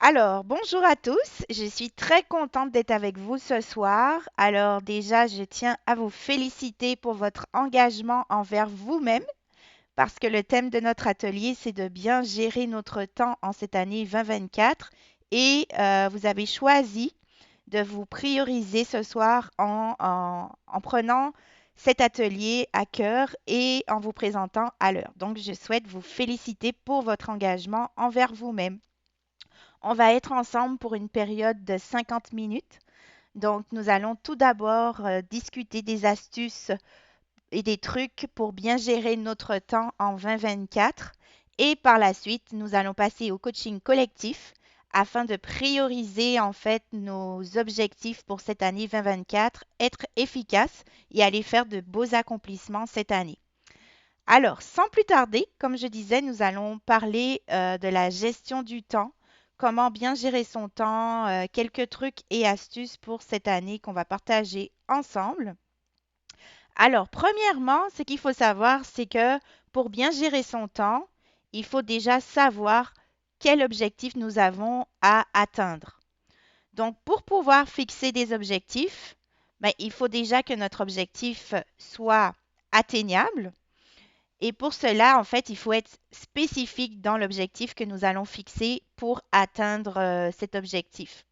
Alors, bonjour à tous. Je suis très contente d'être avec vous ce soir. Alors déjà, je tiens à vous féliciter pour votre engagement envers vous-même parce que le thème de notre atelier, c'est de bien gérer notre temps en cette année 2024 et vous avez choisi de vous prioriser ce soir en prenant cet atelier à cœur et en vous présentant à l'heure. Donc, je souhaite vous féliciter pour votre engagement envers vous-même. On va être ensemble pour une période de 50 minutes. Donc, nous allons tout d'abord discuter des astuces et des trucs pour bien gérer notre temps en 2024. Et par la suite, nous allons passer au coaching collectif afin de prioriser en fait nos objectifs pour cette année 2024, être efficace et aller faire de beaux accomplissements cette année. Alors, sans plus tarder, comme je disais, nous allons parler de la gestion du temps, comment bien gérer son temps, quelques trucs et astuces pour cette année qu'on va partager ensemble. Alors, premièrement, ce qu'il faut savoir, c'est que pour bien gérer son temps, il faut déjà savoir quel objectif nous avons à atteindre. Donc, pour pouvoir fixer des objectifs, ben, il faut déjà que notre objectif soit atteignable. Et pour cela, en fait, il faut être spécifique dans l'objectif que nous allons fixer pour atteindre cet objectif.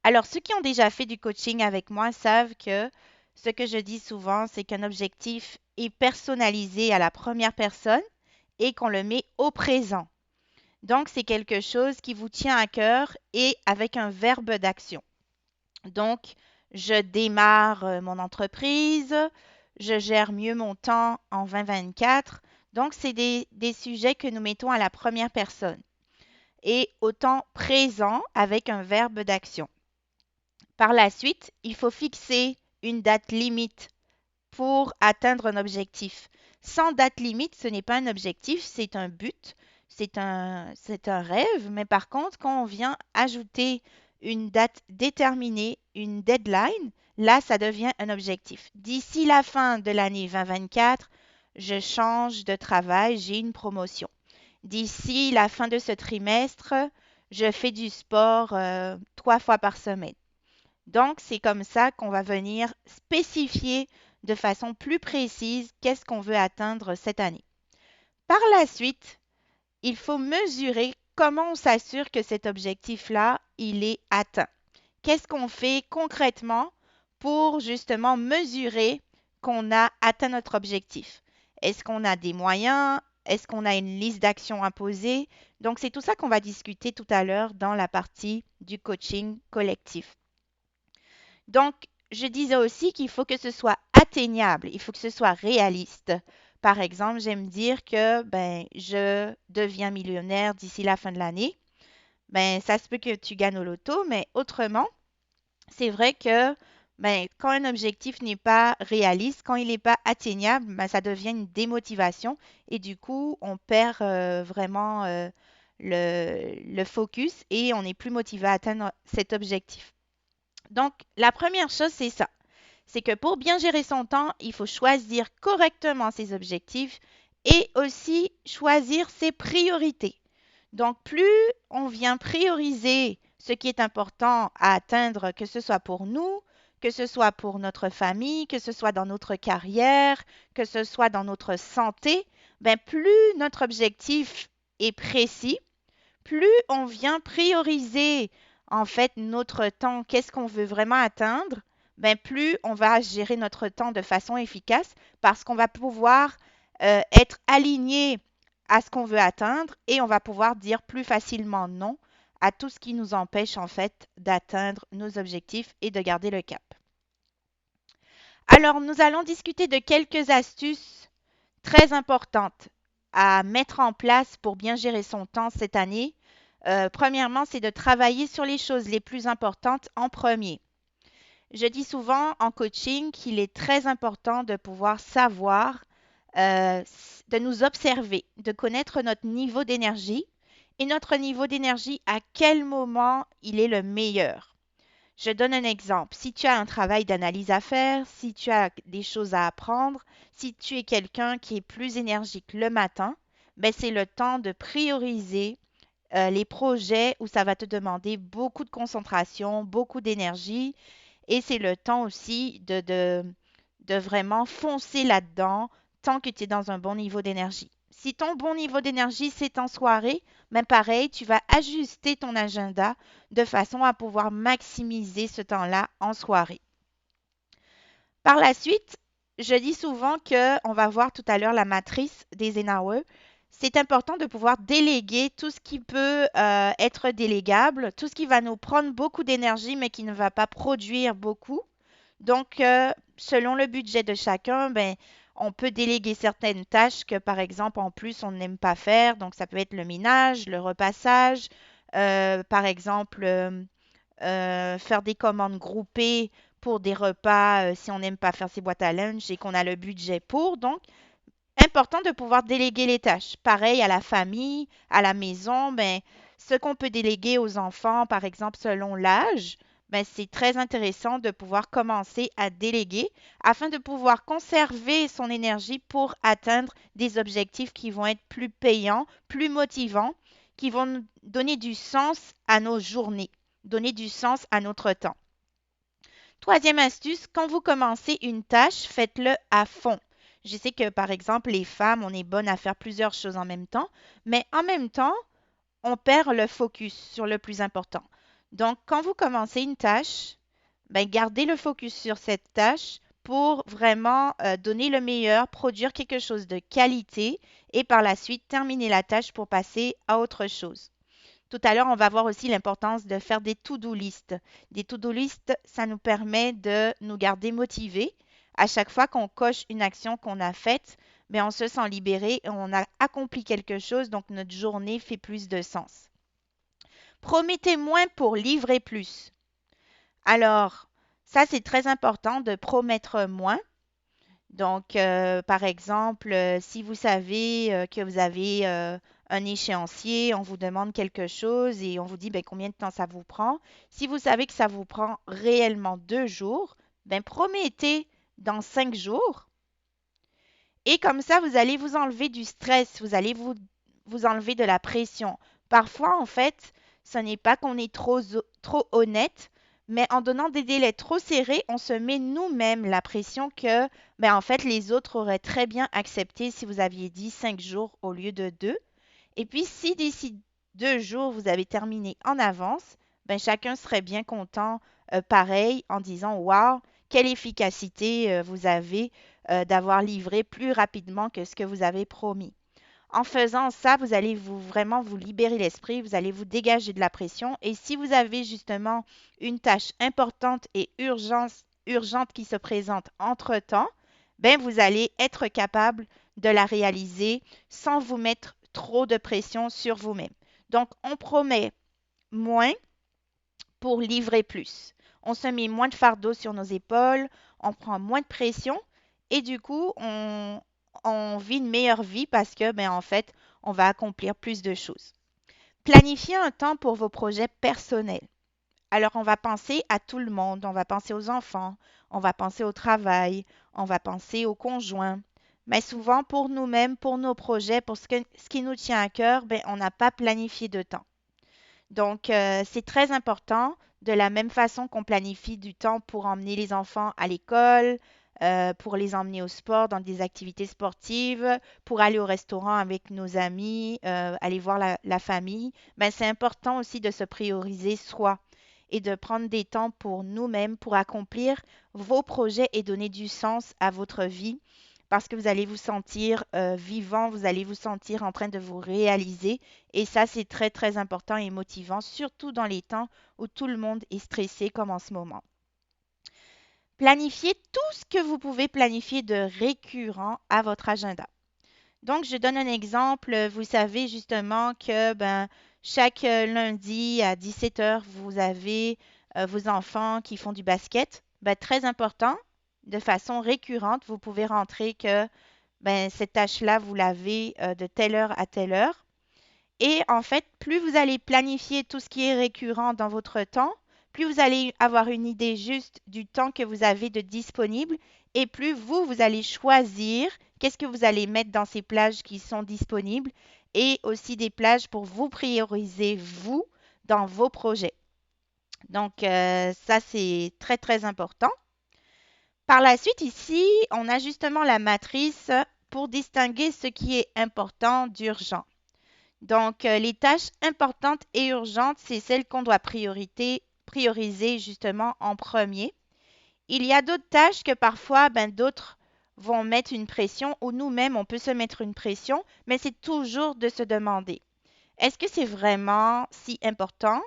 Alors, ceux qui ont déjà fait du coaching avec moi savent que ce que je dis souvent, c'est qu'un objectif est personnalisé à la première personne et qu'on le met au présent. Donc, c'est quelque chose qui vous tient à cœur et avec un verbe d'action. Donc, je démarre mon entreprise, je gère mieux mon temps en 2024. Donc, c'est des sujets que nous mettons à la première personne et au temps présent avec un verbe d'action. Par la suite, il faut fixer une date limite pour atteindre un objectif. Sans date limite, ce n'est pas un objectif, c'est un but, c'est un rêve, mais par contre, quand on vient ajouter une date déterminée, une deadline, là, ça devient un objectif. D'ici la fin de l'année 2024, je change de travail, j'ai une promotion. D'ici la fin de ce trimestre, je fais du sport 3 fois par semaine. Donc, c'est comme ça qu'on va venir spécifier de façon plus précise qu'est-ce qu'on veut atteindre cette année. Par la suite, il faut mesurer comment on s'assure que cet objectif-là, il est atteint. Qu'est-ce qu'on fait concrètement pour justement mesurer qu'on a atteint notre objectif? Est-ce qu'on a des moyens? Est-ce qu'on a une liste d'actions à poser? Donc, c'est tout ça qu'on va discuter tout à l'heure dans la partie du coaching collectif. Donc, je disais aussi qu'il faut que ce soit atteignable, il faut que ce soit réaliste. Par exemple, j'aime dire que ben, je deviens millionnaire d'ici la fin de l'année. Ben, ça se peut que tu gagnes au loto, mais autrement, c'est vrai que ben, quand un objectif n'est pas réaliste, quand il n'est pas atteignable, ben, ça devient une démotivation et du coup, on perd vraiment le focus et on n'est plus motivé à atteindre cet objectif. Donc, la première chose, c'est ça. C'est que pour bien gérer son temps, il faut choisir correctement ses objectifs et aussi choisir ses priorités. Donc, plus on vient prioriser ce qui est important à atteindre, que ce soit pour nous, que ce soit pour notre famille, que ce soit dans notre carrière, que ce soit dans notre santé, ben plus notre objectif est précis, plus on vient prioriser en fait notre temps, qu'est-ce qu'on veut vraiment atteindre, ben plus on va gérer notre temps de façon efficace parce qu'on va pouvoir être aligné à ce qu'on veut atteindre et on va pouvoir dire plus facilement non à tout ce qui nous empêche en fait d'atteindre nos objectifs et de garder le cap. Alors, nous allons discuter de quelques astuces très importantes à mettre en place pour bien gérer son temps cette année. Premièrement, c'est de travailler sur les choses les plus importantes en premier. Je dis souvent en coaching qu'il est très important de pouvoir savoir, de nous observer, de connaître notre niveau d'énergie et notre niveau d'énergie, à quel moment il est le meilleur. Je donne un exemple. Si tu as un travail d'analyse à faire, si tu as des choses à apprendre, si tu es quelqu'un qui est plus énergique le matin, ben c'est le temps de prioriser les projets où ça va te demander beaucoup de concentration, beaucoup d'énergie et c'est le temps aussi de vraiment foncer là-dedans tant que tu es dans un bon niveau d'énergie. Si ton bon niveau d'énergie, c'est en soirée, même pareil, tu vas ajuster ton agenda de façon à pouvoir maximiser ce temps-là en soirée. Par la suite, je dis souvent que on va voir tout à l'heure la matrice d'Eisenhower. C'est important de pouvoir déléguer tout ce qui peut être délégable, tout ce qui va nous prendre beaucoup d'énergie mais qui ne va pas produire beaucoup. Donc, selon le budget de chacun, ben, on peut déléguer certaines tâches que, par exemple, en plus, on n'aime pas faire. Donc, ça peut être le ménage, le repassage, par exemple, faire des commandes groupées pour des repas si on n'aime pas faire ses boîtes à lunch et qu'on a le budget pour. Donc, important de pouvoir déléguer les tâches. Pareil à la famille, à la maison, ben, ce qu'on peut déléguer aux enfants, par exemple, selon l'âge, ben, c'est très intéressant de pouvoir commencer à déléguer afin de pouvoir conserver son énergie pour atteindre des objectifs qui vont être plus payants, plus motivants, qui vont nous donner du sens à nos journées, donner du sens à notre temps. Troisième astuce, quand vous commencez une tâche, faites-le à fond. Je sais que, par exemple, les femmes, on est bonnes à faire plusieurs choses en même temps, mais en même temps, on perd le focus sur le plus important. Donc, quand vous commencez une tâche, ben, gardez le focus sur cette tâche pour vraiment donner le meilleur, produire quelque chose de qualité et par la suite terminer la tâche pour passer à autre chose. Tout à l'heure, on va voir aussi l'importance de faire des to-do list. Des to-do list, ça nous permet de nous garder motivés. À chaque fois qu'on coche une action qu'on a faite, mais on se sent libéré et on a accompli quelque chose, donc notre journée fait plus de sens. Promettez moins pour livrer plus. Alors, ça, c'est très important de promettre moins. Donc, par exemple, si vous savez que vous avez un échéancier, on vous demande quelque chose et on vous dit ben, combien de temps ça vous prend. Si vous savez que ça vous prend réellement 2 jours, ben, promettez dans 5 jours. Et comme ça, vous allez vous enlever du stress, vous allez vous enlever de la pression. Parfois, en fait, ce n'est pas qu'on est trop honnête, mais en donnant des délais trop serrés, on se met nous-mêmes la pression que, ben, en fait, les autres auraient très bien accepté si vous aviez dit 5 jours au lieu de 2. Et puis, si d'ici 2 jours, vous avez terminé en avance, ben, chacun serait bien content, pareil, en disant, Waouh, quelle efficacité vous avez d'avoir livré plus rapidement que ce que vous avez promis. En faisant ça, vous allez vraiment vous libérer l'esprit, vous allez vous dégager de la pression. Et si vous avez justement une tâche importante et urgente qui se présente entre-temps, ben vous allez être capable de la réaliser sans vous mettre trop de pression sur vous-même. Donc, on promet moins pour livrer plus. On se met moins de fardeau sur nos épaules, on prend moins de pression et du coup, on vit une meilleure vie parce que, ben, en fait, on va accomplir plus de choses. Planifiez un temps pour vos projets personnels. Alors, on va penser à tout le monde, on va penser aux enfants, on va penser au travail, on va penser aux conjoints. Mais souvent, pour nous-mêmes, pour nos projets, pour ce qui nous tient à cœur, ben, on n'a pas planifié de temps. Donc, c'est très important, de la même façon qu'on planifie du temps pour emmener les enfants à l'école, pour les emmener au sport, dans des activités sportives, pour aller au restaurant avec nos amis, aller voir la famille, ben, c'est important aussi de se prioriser soi et de prendre des temps pour nous-mêmes, pour accomplir vos projets et donner du sens à votre vie parce que vous allez vous sentir vivant, vous allez vous sentir en train de vous réaliser. Et ça, c'est très, très important et motivant, surtout dans les temps où tout le monde est stressé comme en ce moment. Planifiez tout ce que vous pouvez planifier de récurrent à votre agenda. Donc, je donne un exemple. Vous savez justement que ben, chaque lundi à 17 heures, vous avez vos enfants qui font du basket. Ben, très important, de façon récurrente, vous pouvez rentrer que ben, cette tâche-là, vous l'avez de telle heure à telle heure. Et en fait, plus vous allez planifier tout ce qui est récurrent dans votre temps, plus vous allez avoir une idée juste du temps que vous avez de disponible et plus vous allez choisir qu'est-ce que vous allez mettre dans ces plages qui sont disponibles et aussi des plages pour vous prioriser, vous, dans vos projets. Donc, ça, c'est très, très important. Par la suite, ici, on a justement la matrice pour distinguer ce qui est important d'urgent. Donc, les tâches importantes et urgentes, c'est celles qu'on doit prioriser justement en premier. Il y a d'autres tâches que parfois, ben, d'autres vont mettre une pression ou nous-mêmes, on peut se mettre une pression, mais c'est toujours de se demander, est-ce que c'est vraiment si important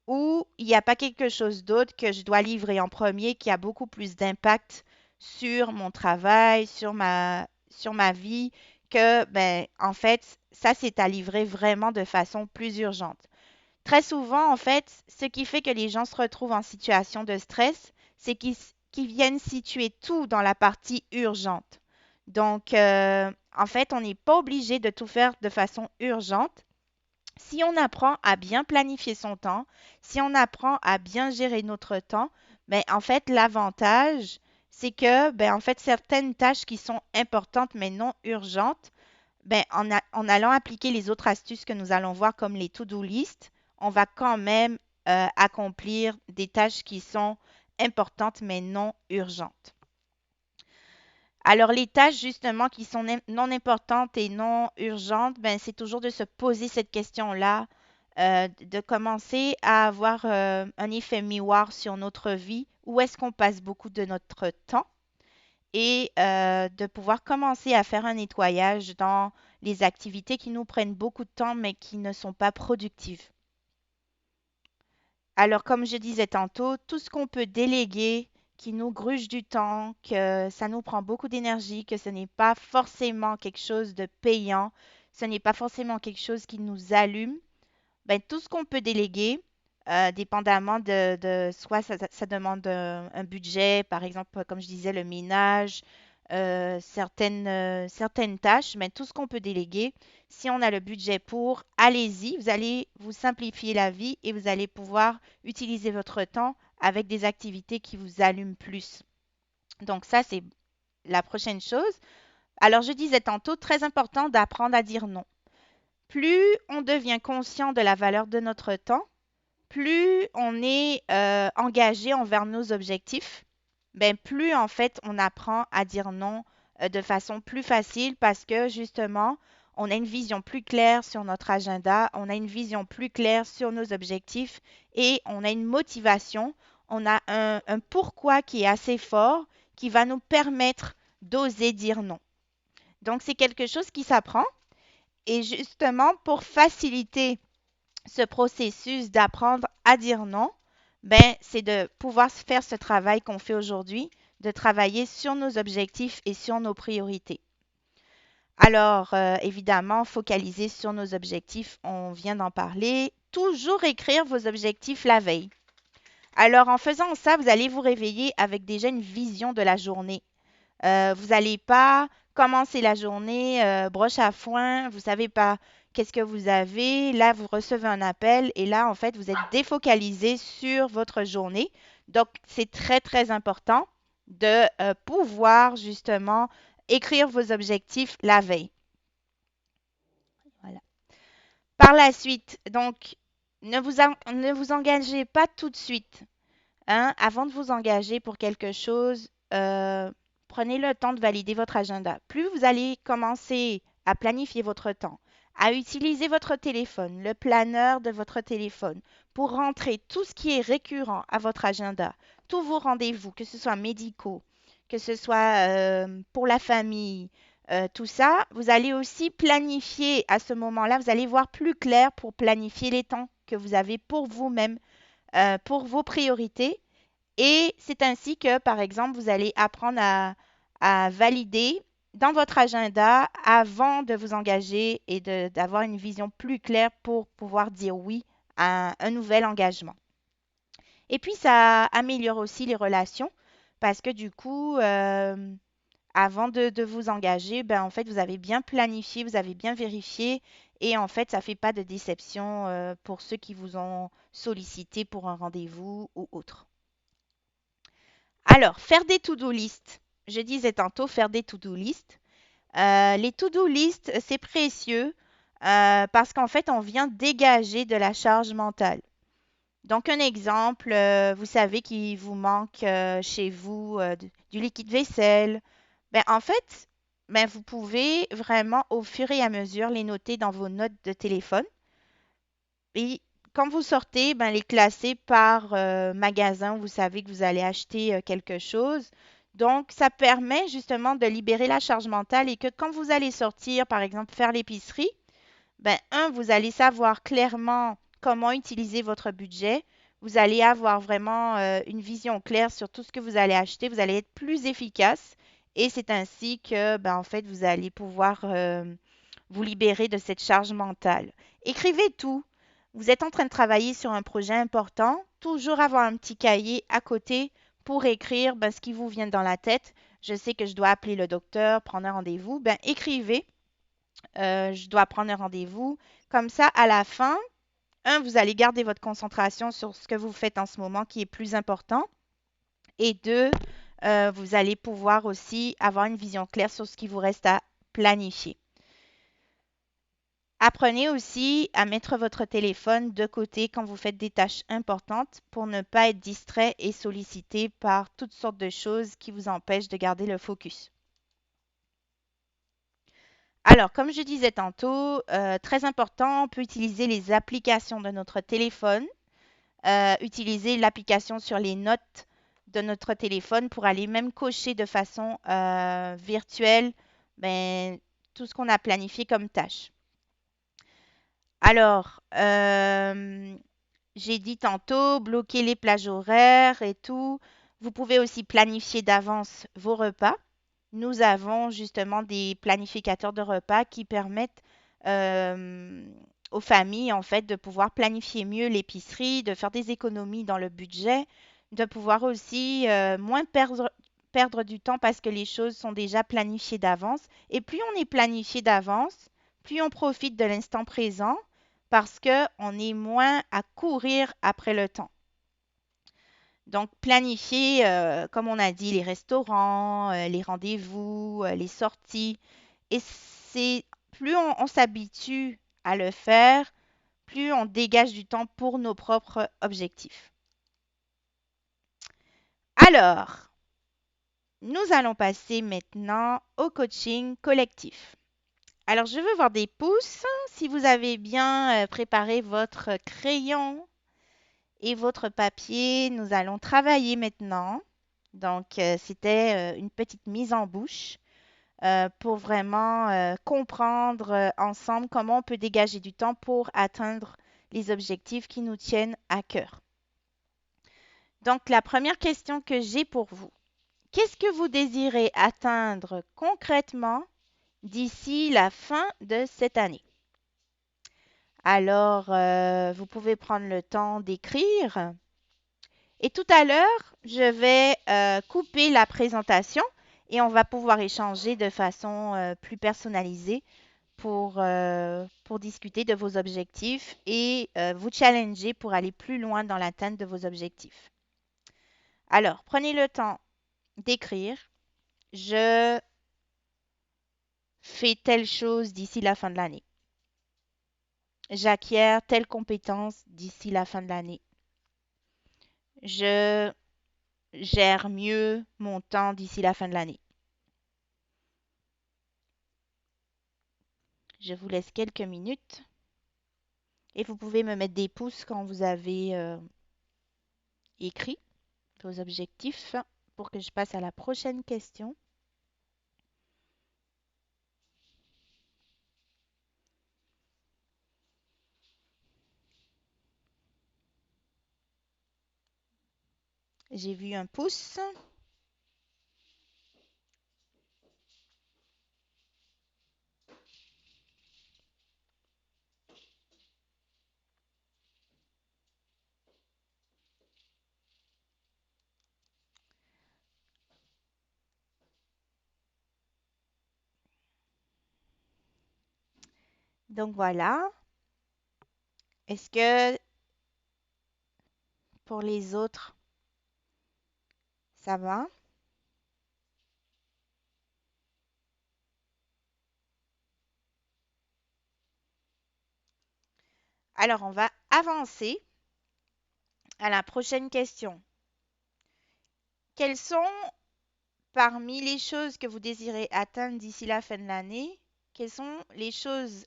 ou il n'y a pas quelque chose d'autre que je dois livrer en premier qui a beaucoup plus d'impact sur mon travail, sur ma vie, que, ben, en fait, ça, c'est à livrer vraiment de façon plus urgente. Très souvent, en fait, ce qui fait que les gens se retrouvent en situation de stress, c'est qu'ils viennent situer tout dans la partie urgente. Donc, en fait, on n'est pas obligé de tout faire de façon urgente. Si on apprend à bien planifier son temps, si on apprend à bien gérer notre temps, ben, en fait, l'avantage, c'est que, ben, en fait, certaines tâches qui sont importantes mais non urgentes, ben, en allant appliquer les autres astuces que nous allons voir comme les to-do list, on va quand même accomplir des tâches qui sont importantes mais non urgentes. Alors, les tâches justement qui sont non importantes et non urgentes, ben, c'est toujours de se poser cette question-là, de commencer à avoir un effet miroir sur notre vie, où est-ce qu'on passe beaucoup de notre temps et de pouvoir commencer à faire un nettoyage dans les activités qui nous prennent beaucoup de temps mais qui ne sont pas productives. Alors, comme je disais tantôt, tout ce qu'on peut déléguer, qui nous gruge du temps, que ça nous prend beaucoup d'énergie, que ce n'est pas forcément quelque chose de payant, ce n'est pas forcément quelque chose qui nous allume, ben, tout ce qu'on peut déléguer, dépendamment soit ça demande un budget, par exemple, comme je disais, le ménage, certaines tâches, mais tout ce qu'on peut déléguer, si on a le budget pour, allez-y, vous allez vous simplifier la vie et vous allez pouvoir utiliser votre temps avec des activités qui vous allument plus. Donc ça, c'est la prochaine chose. Alors, je disais tantôt, très important d'apprendre à dire non. Plus on devient conscient de la valeur de notre temps, plus on est engagé envers nos objectifs, ben plus en fait on apprend à dire non de façon plus facile parce que justement on a une vision plus claire sur notre agenda, on a une vision plus claire sur nos objectifs et on a une motivation, on a un pourquoi qui est assez fort qui va nous permettre d'oser dire non. Donc c'est quelque chose qui s'apprend et justement pour faciliter ce processus d'apprendre à dire non, ben, c'est de pouvoir faire ce travail qu'on fait aujourd'hui, de travailler sur nos objectifs et sur nos priorités. Alors, évidemment, focaliser sur nos objectifs, on vient d'en parler. Toujours écrire vos objectifs la veille. Alors, en faisant ça, vous allez vous réveiller avec déjà une vision de la journée. Vous n'allez pas commencer la journée broche à foin, vous savez pas qu'est-ce que vous avez. Là, vous recevez un appel et là, en fait, vous êtes défocalisé sur votre journée. Donc, c'est très, très important de pouvoir justement écrire vos objectifs la veille. Voilà. Par la suite, donc, ne vous engagez pas tout de suite. Hein, avant de vous engager pour quelque chose, prenez le temps de valider votre agenda. Plus vous allez commencer à planifier votre temps, à utiliser votre téléphone, le planeur de votre téléphone, pour rentrer tout ce qui est récurrent à votre agenda, tous vos rendez-vous, que ce soit médicaux, que ce soit pour la famille, tout ça, vous allez aussi planifier à ce moment-là, vous allez voir plus clair pour planifier les temps que vous avez pour vous-même, pour vos priorités. Et c'est ainsi que, par exemple, vous allez apprendre à valider dans votre agenda avant de vous engager et d'avoir une vision plus claire pour pouvoir dire oui à un nouvel engagement. Et puis, ça améliore aussi les relations parce que du coup, avant de vous engager, ben, en fait, vous avez bien planifié, vous avez bien vérifié et en fait, ça ne fait pas de déception pour ceux qui vous ont sollicité pour un rendez-vous ou autre. Alors, faire des to-do list. Je disais tantôt faire des to-do list. Les to-do list, c'est précieux parce qu'en fait, on vient dégager de la charge mentale. Donc, un exemple, vous savez qu'il vous manque chez vous du liquide vaisselle. Ben, en fait, ben, vous pouvez vraiment, au fur et à mesure, les noter dans vos notes de téléphone. Et quand vous sortez, ben, les classer par magasin, vous savez que vous allez acheter quelque chose. Donc, ça permet justement de libérer la charge mentale et que quand vous allez sortir, par exemple, faire l'épicerie, ben, vous allez savoir clairement comment utiliser votre budget. Vous allez avoir vraiment une vision claire sur tout ce que vous allez acheter. Vous allez être plus efficace et c'est ainsi que, ben, en fait, vous allez pouvoir vous libérer de cette charge mentale. Écrivez tout. Vous êtes en train de travailler sur un projet important. Toujours avoir un petit cahier à côté pour écrire ben, ce qui vous vient dans la tête. Je sais que je dois appeler le docteur, prendre un rendez-vous. Ben, écrivez je dois prendre un rendez-vous. Comme ça, à la fin, vous allez garder votre concentration sur ce que vous faites en ce moment qui est plus important. Et deux, vous allez pouvoir aussi avoir une vision claire sur ce qui vous reste à planifier. Apprenez aussi à mettre votre téléphone de côté quand vous faites des tâches importantes pour ne pas être distrait et sollicité par toutes sortes de choses qui vous empêchent de garder le focus. Alors, comme je disais tantôt, très important, on peut utiliser les applications de notre téléphone, utiliser l'application sur les notes de notre téléphone pour aller même cocher de façon virtuelle ben, tout ce qu'on a planifié comme tâche. Alors, j'ai dit tantôt, bloquer les plages horaires et tout. Vous pouvez aussi planifier d'avance vos repas. Nous avons justement des planificateurs de repas qui permettent euh, aux familles en fait de pouvoir planifier mieux l'épicerie, de faire des économies dans le budget, de pouvoir aussi moins perdre du temps parce que les choses sont déjà planifiées d'avance. Et plus on est planifié d'avance, plus on profite de l'instant présent parce qu'on est moins à courir après le temps. Donc, planifier, comme on a dit, les restaurants, les rendez-vous, les sorties. Et c'est plus on s'habitue à le faire, plus on dégage du temps pour nos propres objectifs. Alors, nous allons passer maintenant au coaching collectif. Alors, je veux voir des pouces si vous avez bien préparé votre crayon et votre papier. Nous allons travailler maintenant. Donc, c'était une petite mise en bouche pour vraiment comprendre ensemble comment on peut dégager du temps pour atteindre les objectifs qui nous tiennent à cœur. Donc, la première question que j'ai pour vous, qu'est-ce que vous désirez atteindre concrètement d'ici la fin de cette année? Alors, vous pouvez prendre le temps d'écrire. Et tout à l'heure, je vais couper la présentation et on va pouvoir échanger de façon plus personnalisée pour discuter de vos objectifs et vous challenger pour aller plus loin dans l'atteinte de vos objectifs. Alors, prenez le temps d'écrire. Je fais telle chose d'ici la fin de l'année. J'acquiers telle compétence d'ici la fin de l'année. Je gère mieux mon temps d'ici la fin de l'année. Je vous laisse quelques minutes et vous pouvez me mettre des pouces quand vous avez écrit vos objectifs pour que je passe à la prochaine question. J'ai vu un pouce. Donc voilà. Est-ce que pour les autres, ça va? Alors, on va avancer à la prochaine question. Quelles sont, parmi les choses que vous désirez atteindre d'ici la fin de l'année, quelles sont les choses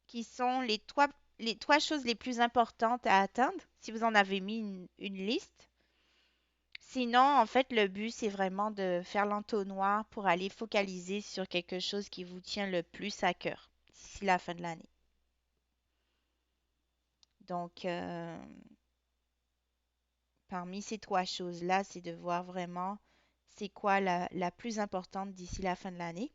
qui sont les trois choses les plus importantes à atteindre, si vous en avez mis une liste? Sinon, en fait, le but, c'est vraiment de faire l'entonnoir pour aller focaliser sur quelque chose qui vous tient le plus à cœur d'ici la fin de l'année. Donc, parmi ces trois choses-là, c'est de voir vraiment c'est quoi la plus importante d'ici la fin de l'année.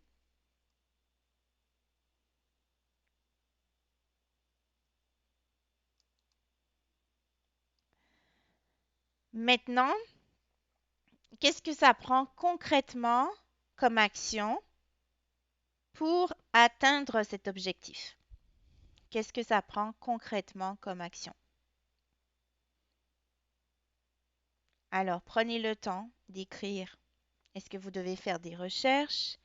Maintenant, qu'est-ce que ça prend concrètement comme action pour atteindre cet objectif? Qu'est-ce que ça prend concrètement comme action? Alors, prenez le temps d'écrire. Est-ce que vous devez faire des recherches?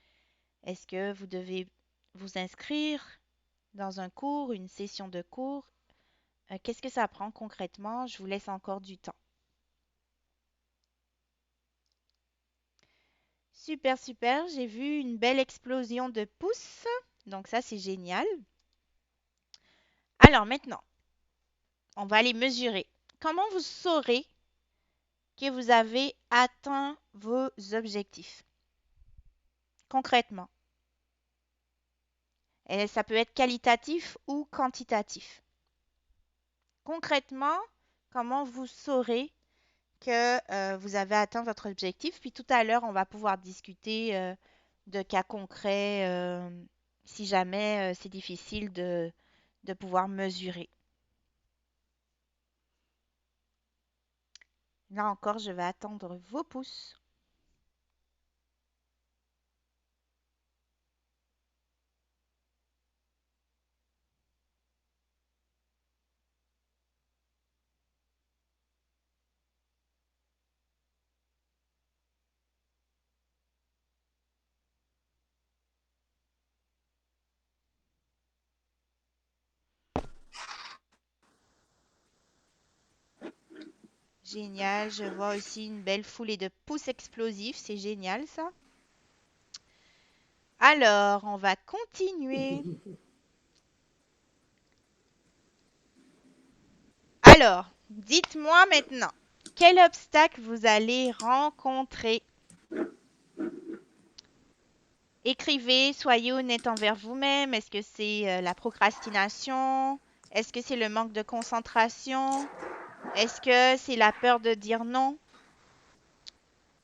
Est-ce que vous devez vous inscrire dans un cours, une session de cours? Qu'est-ce que ça prend concrètement? Je vous laisse encore du temps. Super, super. J'ai vu une belle explosion de pouces. Donc ça, c'est génial. Alors maintenant, on va aller mesurer. Comment vous saurez que vous avez atteint vos objectifs? Concrètement. Et ça peut être qualitatif ou quantitatif. Concrètement, comment vous saurez que vous avez atteint votre objectif? Puis tout à l'heure, on va pouvoir discuter de cas concrets si jamais c'est difficile de pouvoir mesurer. Là encore, je vais attendre vos pouces. Génial, je vois aussi une belle foulée de pouces explosifs, c'est génial ça. Alors, on va continuer. Alors, dites-moi maintenant, quel obstacle vous allez rencontrer? Écrivez, soyez honnête envers vous-même. Est-ce que c'est la procrastination? Est-ce que c'est le manque de concentration? Est-ce que c'est la peur de dire non?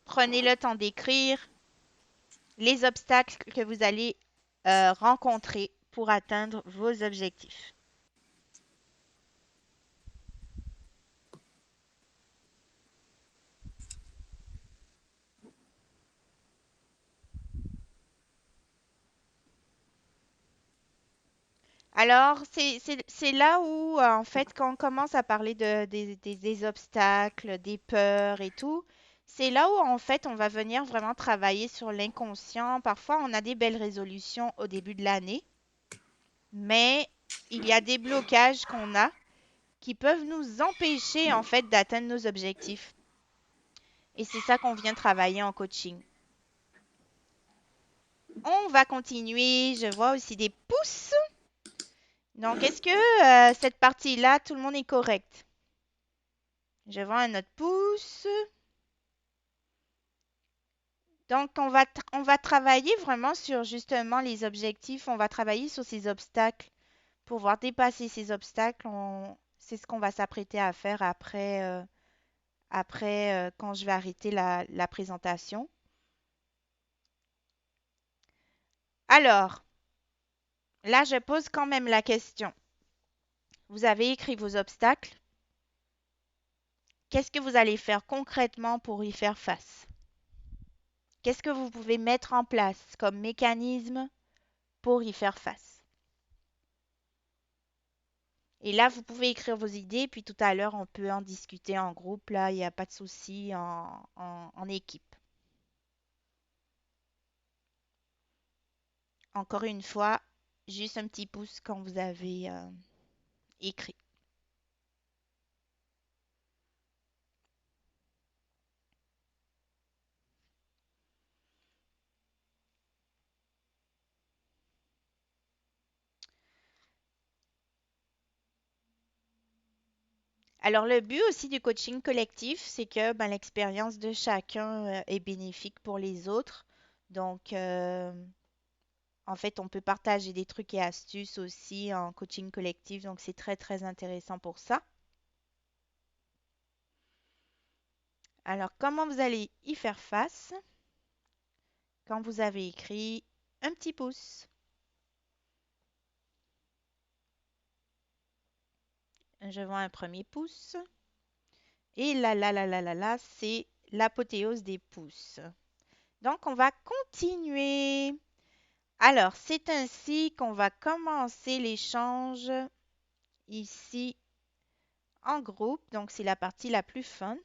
Prenez le temps d'écrire les obstacles que vous allez rencontrer pour atteindre vos objectifs. Alors, c'est là où, en fait, quand on commence à parler des obstacles, des peurs et tout, c'est là où, en fait, on va venir vraiment travailler sur l'inconscient. Parfois, on a des belles résolutions au début de l'année, mais il y a des blocages qu'on a qui peuvent nous empêcher, en fait, d'atteindre nos objectifs. Et c'est ça qu'on vient travailler en coaching. On va continuer. Je vois aussi des pouces. Donc, est-ce que cette partie-là, tout le monde est correct? Je vois un autre pouce. Donc, on va travailler vraiment sur justement les objectifs. On va travailler sur ces obstacles pour pouvoir dépasser ces obstacles. C'est ce qu'on va s'apprêter à faire après quand je vais arrêter la présentation. Alors, là, je pose quand même la question. Vous avez écrit vos obstacles. Qu'est-ce que vous allez faire concrètement pour y faire face? Qu'est-ce que vous pouvez mettre en place comme mécanisme pour y faire face? Et là, vous pouvez écrire vos idées, puis tout à l'heure, on peut en discuter en groupe. Là, il n'y a pas de souci en équipe. Encore une fois, juste un petit pouce quand vous avez écrit. Alors, le but aussi du coaching collectif, c'est que ben, l'expérience de chacun est bénéfique pour les autres. Donc, en fait, on peut partager des trucs et astuces aussi en coaching collectif. Donc, c'est très, très intéressant pour ça. Alors, comment vous allez y faire face quand vous avez écrit un petit pouce? Je vois un premier pouce. Et là, c'est l'apothéose des pouces. Donc, on va continuer. Alors, c'est ainsi qu'on va commencer l'échange ici en groupe. Donc, c'est la partie la plus fun.